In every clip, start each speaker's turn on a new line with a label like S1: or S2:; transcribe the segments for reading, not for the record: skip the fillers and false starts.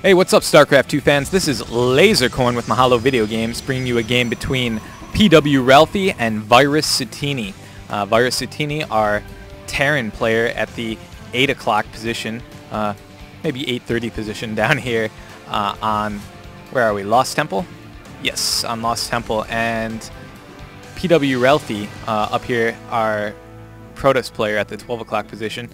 S1: Hey, what's up, StarCraft 2 fans? This is Lasercorn with Mahalo Video Games, bringing you a game between PWRelfi and VirusSatiini. VirusSatiini, our Terran player at the 8 o'clock position, maybe 8:30 position down here on, where are we, Lost Temple? Yes, on Lost Temple. And PWRelfi up here, our Protoss player at the 12 o'clock position,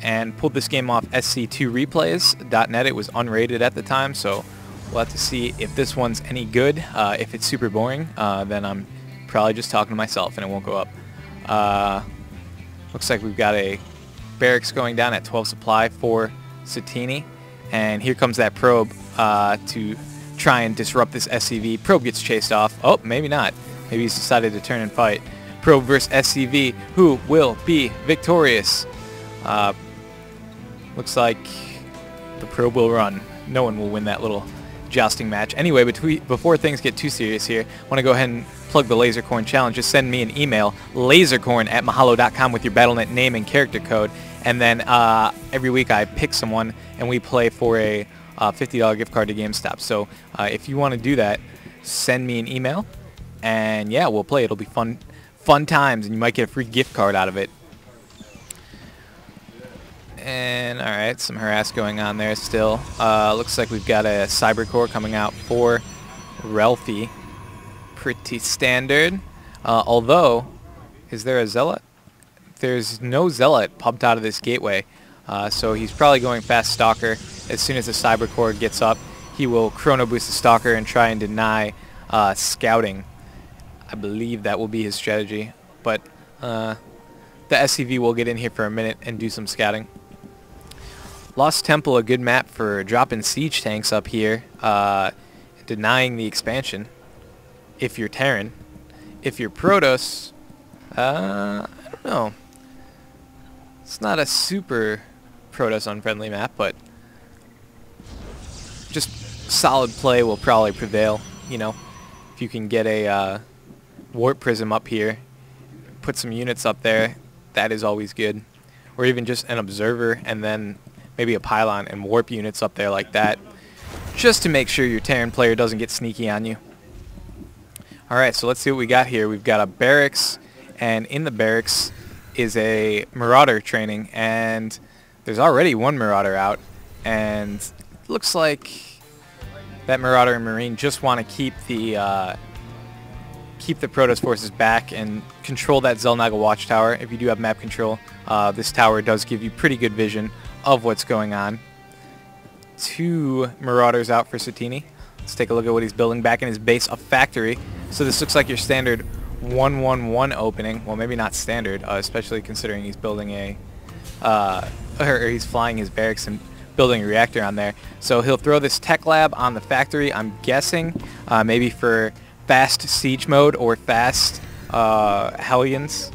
S1: and pulled this game off SC2replays.net. It was unrated at the time, so we'll have to see if this one's any good. If it's super boring, then I'm probably just talking to myself and it won't go up. Looks like we've got a barracks going down at 12 supply for Satini, and here comes that probe to try and disrupt this SCV. Probe gets chased off. Oh, maybe not. Maybe he's decided to turn and fight. Probe versus SCV. Who will be victorious? Looks like the probe will run. No one will win that little jousting match. Anyway, before things get too serious here, I want to go ahead and plug the Lasercorn challenge. Just send me an email, lasercorn@mahalo.com, with your Battle.net name and character code. And then every week I pick someone and we play for a $50 gift card to GameStop. So if you want to do that, send me an email and yeah, we'll play. It'll be fun times, and you might get a free gift card out of it. And alright, some harass going on there still. Looks like we've got a cyber core coming out for Relfi. Pretty standard. Although, is there a zealot? There's no zealot pumped out of this gateway. So he's probably going fast stalker. As soon as the cyber core gets up, he will chrono boost the stalker and try and deny scouting. I believe that will be his strategy. But the SCV will get in here for a minute and do some scouting. Lost Temple, a good map for dropping siege tanks up here, denying the expansion if you're Terran. If you're Protoss, I don't know. It's not a super Protoss unfriendly map, but just solid play will probably prevail. You know, if you can get a warp prism up here, put some units up there, that is always good. Or even just an observer and then maybe a pylon and warp units up there like that, just to make sure your Terran player doesn't get sneaky on you. Alright, so let's see what we got here. We've got a barracks, and in the barracks is a Marauder training, and there's already one Marauder out, and it looks like that Marauder and Marine just want to keep the Protoss forces back and control that Zelnaga watchtower. If you do have map control, this tower does give you pretty good vision of what's going on. 2 Marauders out for Satini. Let's take a look at what he's building back in his base, a factory. So this looks like your standard 1-1-1 opening. Well, maybe not standard, especially considering he's building a or he's flying his barracks and building a reactor on there. So he'll throw this tech lab on the factory, I'm guessing, maybe for fast siege mode or fast Hellions,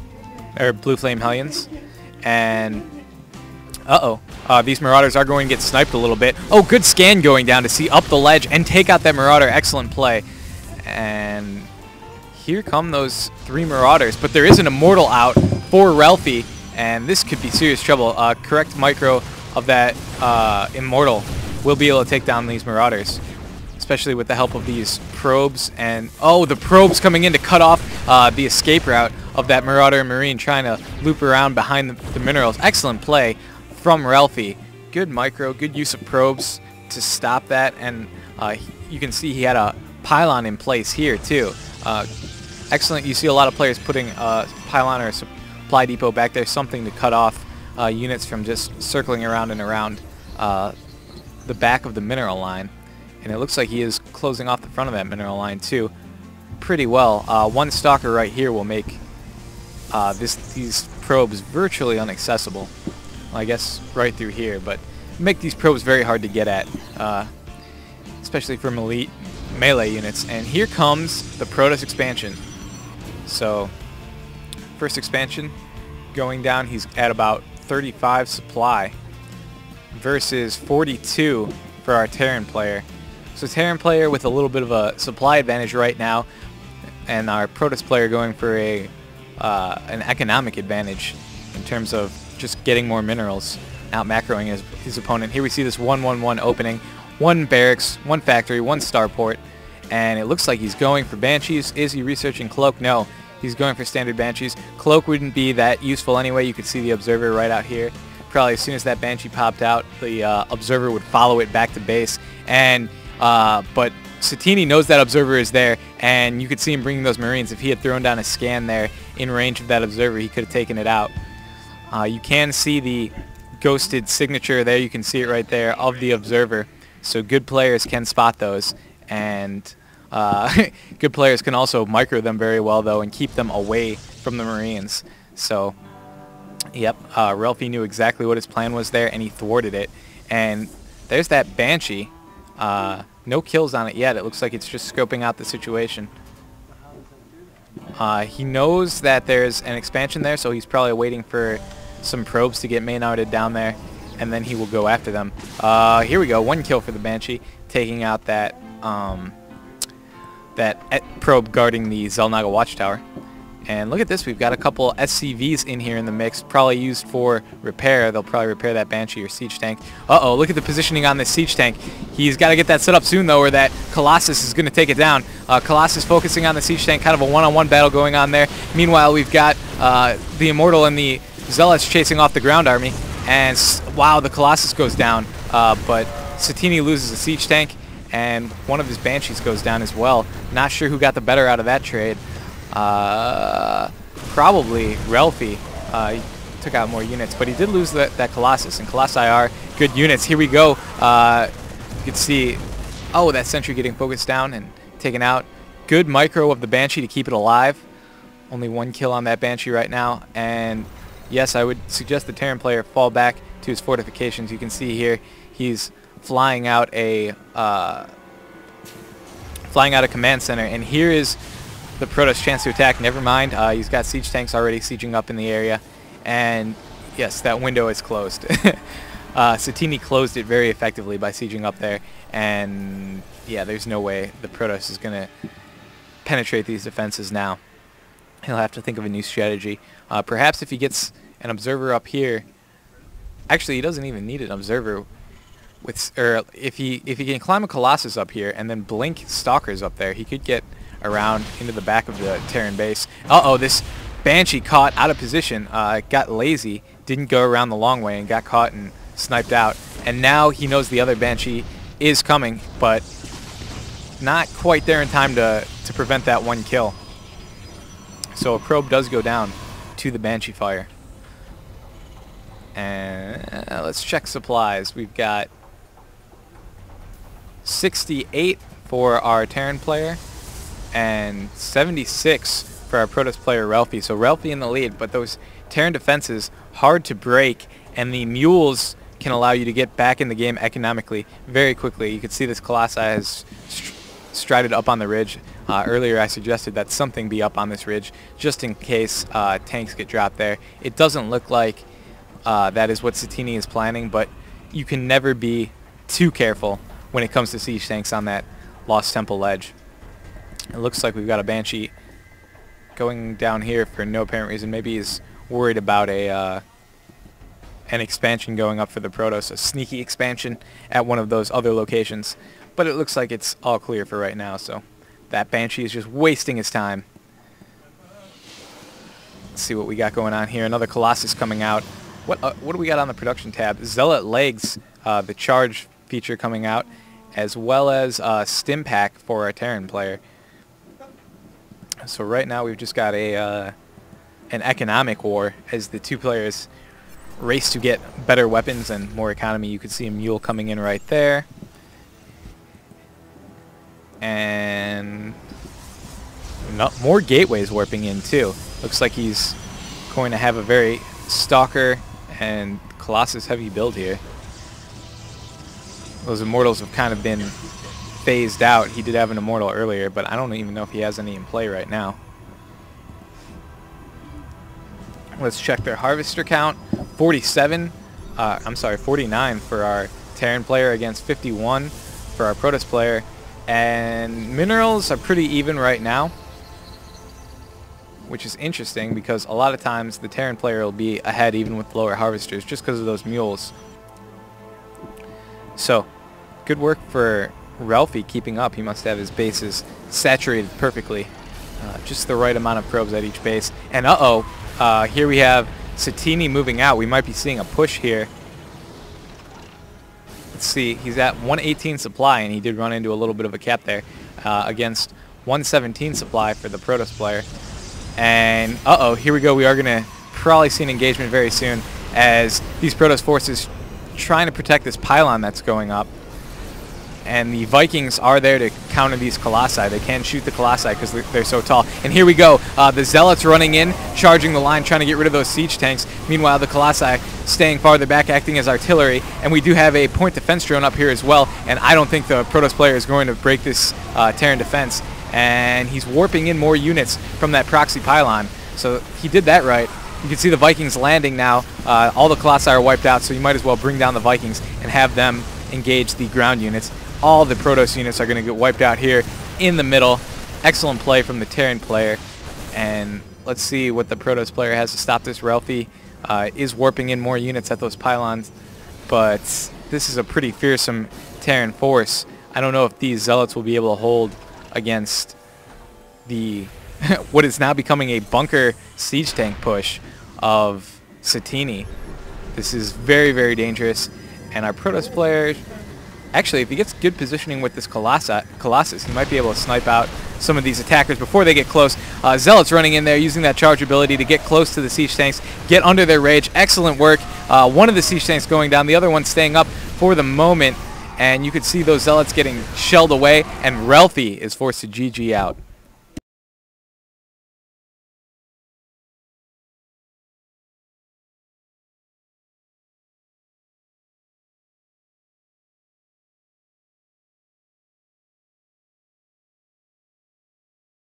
S1: or Blue Flame Hellions. And these Marauders are going to get sniped a little bit. Oh, good scan going down to see up the ledge and take out that Marauder. Excellent play. And here come those 3 Marauders, but there is an Immortal out for Relfi, and this could be serious trouble. Correct micro of that Immortal will be able to take down these Marauders, especially with the help of these probes. And oh, the probes coming in to cut off the escape route of that Marauder and Marine, trying to loop around behind the minerals. Excellent play from Relfi. Good micro, good use of probes to stop that, and you can see he had a pylon in place here too. Excellent. You see a lot of players putting a pylon or a supply depot back there, something to cut off units from just circling around and around the back of the mineral line. And it looks like he is closing off the front of that mineral line too pretty well. 1 stalker right here will make these probes virtually inaccessible. Well, I guess right through here, but make these probes very hard to get at, especially for melee units. And here comes the Protoss expansion. So first expansion going down, he's at about 35 supply versus 42 for our Terran player. So Terran player with a little bit of a supply advantage right now, and our Protoss player going for an economic advantage in terms of just getting more minerals, out macroing his opponent. Here we see this 1-1-1 opening. one barracks, one factory, one starport, and it looks like he's going for Banshees. Is he researching Cloak? No, he's going for standard Banshees. Cloak wouldn't be that useful anyway. You could see the Observer right out here. Probably as soon as that Banshee popped out, the Observer would follow it back to base, and but Satini knows that Observer is there, and you could see him bringing those Marines. If he had thrown down a scan there in range of that Observer, he could have taken it out. You can see the ghosted signature there. You can see it right there of the Observer. So good players can spot those, and good players can also micro them very well, though, and keep them away from the Marines. So, yep, Relfi knew exactly what his plan was there, and he thwarted it. And there's that Banshee. No kills on it yet. It looks like it's just scoping out the situation. He knows that there's an expansion there, so he's probably waiting for some probes to get Maynarded down there, and then he will go after them. Here we go. One kill for the Banshee, taking out that probe guarding the Xel'Naga Watchtower. And look at this, we've got a couple SCVs in here in the mix, probably used for repair. They'll probably repair that Banshee or Siege Tank. Uh-oh, look at the positioning on this Siege Tank. He's got to get that set up soon, though, or that Colossus is going to take it down. Colossus focusing on the Siege Tank, kind of a one-on-one battle going on there. Meanwhile, we've got the Immortal and the Zealots chasing off the ground army. And, wow, the Colossus goes down. But Satini loses a Siege Tank, and one of his Banshees goes down as well. Not sure who got the better out of that trade. Probably Relfi. He took out more units, but he did lose that Colossus, and Colossi are good units. Here we go. You can see, oh, that sentry getting focused down and taken out. Good micro of the Banshee to keep it alive. Only one kill on that Banshee right now, and yes, I would suggest the Terran player fall back to his fortifications. You can see here he's flying out a command center, and here is the Protoss chance to attack. Never mind, he's got siege tanks already sieging up in the area, and yes, that window is closed. Satini closed it very effectively by sieging up there, and yeah, there's no way the Protoss is going to penetrate these defenses now. He'll have to think of a new strategy. Perhaps if he gets an observer up here, actually he doesn't even need an observer. If he can climb a Colossus up here and then blink Stalkers up there, he could get around into the back of the Terran base. Uh-oh, this Banshee caught out of position, got lazy, didn't go around the long way, and got caught and sniped out. And now he knows the other Banshee is coming, but not quite there in time to prevent that one kill. So a probe does go down to the Banshee fire. And let's check supplies. We've got 68 for our Terran player and 76 for our Protoss player Relfi. So Relfi in the lead, but those Terran defenses hard to break, and the mules can allow you to get back in the game economically very quickly. You can see this Colossi has strided up on the ridge. Earlier I suggested that something be up on this ridge just in case tanks get dropped there. It doesn't look like that is what Satini is planning, but you can never be too careful when it comes to siege tanks on that Lost Temple ledge. It looks like we've got a Banshee going down here for no apparent reason. Maybe he's worried about an expansion going up for the Protoss, a sneaky expansion at one of those other locations. But it looks like it's all clear for right now, so that Banshee is just wasting his time. Let's see what we got going on here. Another Colossus coming out. What do we got on the production tab? Zealot Legs, the charge feature coming out, as well as Stim Pack for our Terran player. So right now we've just got an economic war as the two players race to get better weapons and more economy. You can see a mule coming in right there. And more gateways warping in too. Looks like he's going to have a very Stalker and Colossus heavy build here. Those Immortals have kind of been phased out. He did have an Immortal earlier, but I don't even know if he has any in play right now. Let's check their Harvester count. 49 for our Terran player against 51 for our Protoss player. And minerals are pretty even right now, which is interesting because a lot of times the Terran player will be ahead even with lower harvesters just because of those mules. So, good work for Relfi keeping up. He must have his bases saturated perfectly. Just the right amount of probes at each base. And here we have Satini moving out. We might be seeing a push here. Let's see, he's at 118 supply, and he did run into a little bit of a cap there against 117 supply for the Protoss player. And here we go. We are going to probably see an engagement very soon as these Protoss forces trying to protect this pylon that's going up. And the Vikings are there to counter these Colossi. They can shoot the Colossi because they're so tall. And here we go. The Zealots running in, charging the line, trying to get rid of those siege tanks. Meanwhile, the Colossi staying farther back, acting as artillery. And we do have a point defense drone up here as well. And I don't think the Protoss player is going to break this Terran defense. And he's warping in more units from that proxy pylon. So he did that right. You can see the Vikings landing now. All the Colossi are wiped out, so you might as well bring down the Vikings and have them engage the ground units. All the Protoss units are going to get wiped out here in the middle. Excellent play from the Terran player. And let's see what the Protoss player has to stop this. Relfi is warping in more units at those pylons, but this is a pretty fearsome Terran force. I don't know if these Zealots will be able to hold against the what is now becoming a bunker siege tank push of Satini. This is very, very dangerous. And our Protoss player, actually, if he gets good positioning with this Colossus, he might be able to snipe out some of these attackers before they get close. Zealots running in there, using that charge ability to get close to the siege tanks, get under their rage. Excellent work. One of the siege tanks going down, the other one staying up for the moment. And you could see those Zealots getting shelled away, and Relfi is forced to GG out.